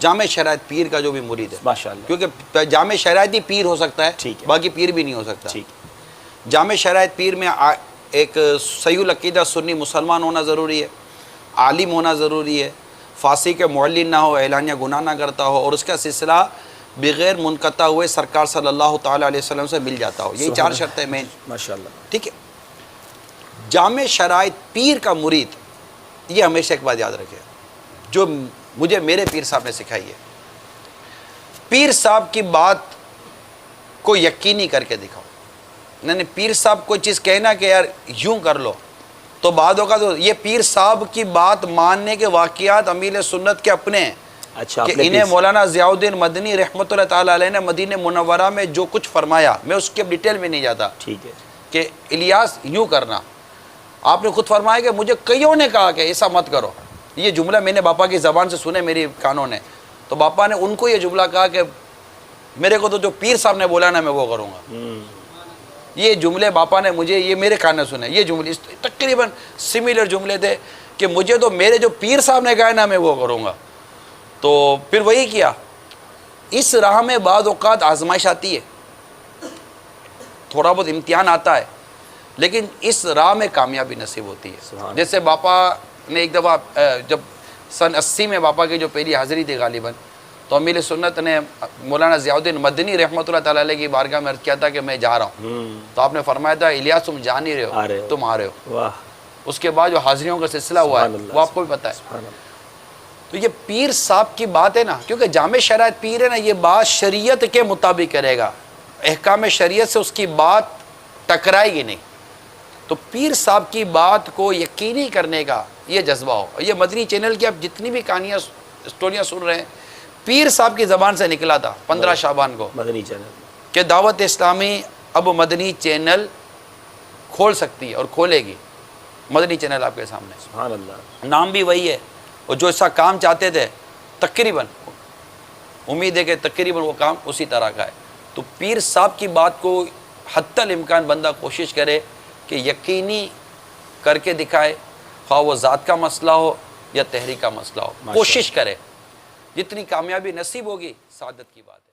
جامع شرائط پیر کا جو بھی مرید ہے ماشاءاللہ، کیونکہ جامع شرائط ہی پیر ہو سکتا ہے، ٹھیک ہے، باقی پیر بھی نہیں ہو سکتا۔ ٹھیک، جامع شرائط پیر میں ایک صحیح العقیدہ سنی مسلمان ہونا ضروری ہے، عالم ہونا ضروری ہے، فاسق کے معلن نہ ہو، اعلانیہ گناہ نہ کرتا ہو، اور اس کا سلسلہ بغیر منقطع ہوئے سرکار صلی اللہ تعالیٰ علیہ وسلم سے مل جاتا ہو۔ یہی 4 شرطیں مین، ماشاءاللہ، ٹھیک ہے۔ جامع شرائط پیر کا مرید، یہ ہمیشہ ایک بات یاد رکھے جو مجھے میرے پیر صاحب نے سکھائی ہے، پیر صاحب کی بات کو یقینی کر کے دکھاؤ۔ نہیں پیر صاحب کوئی چیز کہنا کہ یار یوں کر لو، تو بعد ہوگا تو یہ پیر صاحب کی بات ماننے کے واقعات امیل سنت کے اپنے ہیں، اچھا، کہ انہیں مولانا ضیاء الدین مدنی رحمۃ اللہ تعالیٰ علیہ نے مدینہ منورہ میں جو کچھ فرمایا، میں اس کے ڈیٹیل میں نہیں جاتا، ٹھیک ہے، کہ الیاس یوں کرنا، آپ نے خود فرمایا کہ مجھے کئیوں نے کہا کہ ایسا مت کرو، یہ جملہ میں نے باپا کی زبان سے سنے، میری کانوں نے، تو باپا نے ان کو یہ جملہ کہا کہ میرے کو تو جو پیر صاحب نے بولا نا میں وہ کروں گا۔ یہ جملے باپا نے مجھے، یہ میرے کانوں سنے، یہ جملے تقریباً سملر جملے تھے کہ مجھے تو میرے جو پیر صاحب نے کہا نا میں وہ کروں گا۔ تو پھر وہی کیا۔ اس راہ میں بعض اوقات آزمائش آتی ہے، تھوڑا بہت امتحان آتا ہے، لیکن اس راہ میں کامیابی نصیب ہوتی ہے۔ جیسے باپا نے ایک دفعہ جب سن 80 میں باپا کی جو پہلی حاضری تھی غالباً، تو امیل سنت نے مولانا ضیاء الدین مدنی رحمۃ اللہ تعالیٰ علیہ کی بارگاہ میں عرض کیا تھا کہ میں جا رہا ہوں، تو آپ نے فرمایا تھا الیاس تم جا نہیں رہے ہو، تم آ رہے ہو۔ واہ، اس کے بعد جو حاضریوں کا سلسلہ ہوا ہے وہ آپ کو بھی پتہ ہے۔ تو یہ پیر صاحب کی بات ہے نا، کیونکہ جامع شرائط پیر ہے نا، یہ بات شریعت کے مطابق کرے گا، احکام شریعت سے اس کی بات ٹکرائے گی نہیں۔ تو پیر صاحب کی بات کو یقینی کرنے کا یہ جذبہ ہو۔ یہ مدنی چینل کی آپ جتنی بھی کہانیاں اسٹوریاں سن رہے ہیں، پیر صاحب کی زبان سے نکلا تھا 15 شعبان کو، مدنی چینل کہ دعوت اسلامی اب مدنی چینل کھول سکتی ہے اور کھولے گی۔ مدنی چینل آپ کے سامنے، سبحان اللہ، نام بھی وہی ہے، اور جو ایسا کام چاہتے تھے تقریباً، امید ہے کہ تقریباً وہ کام اسی طرح کا ہے۔ تو پیر صاحب کی بات کو حتی الامکان بندہ کوشش کرے کہ یقینی کر کے دکھائے، خواہ وہ ذات کا مسئلہ ہو یا تحریک کا مسئلہ ہو، کوشش کرے، جتنی کامیابی نصیب ہوگی سعادت کی بات ہے۔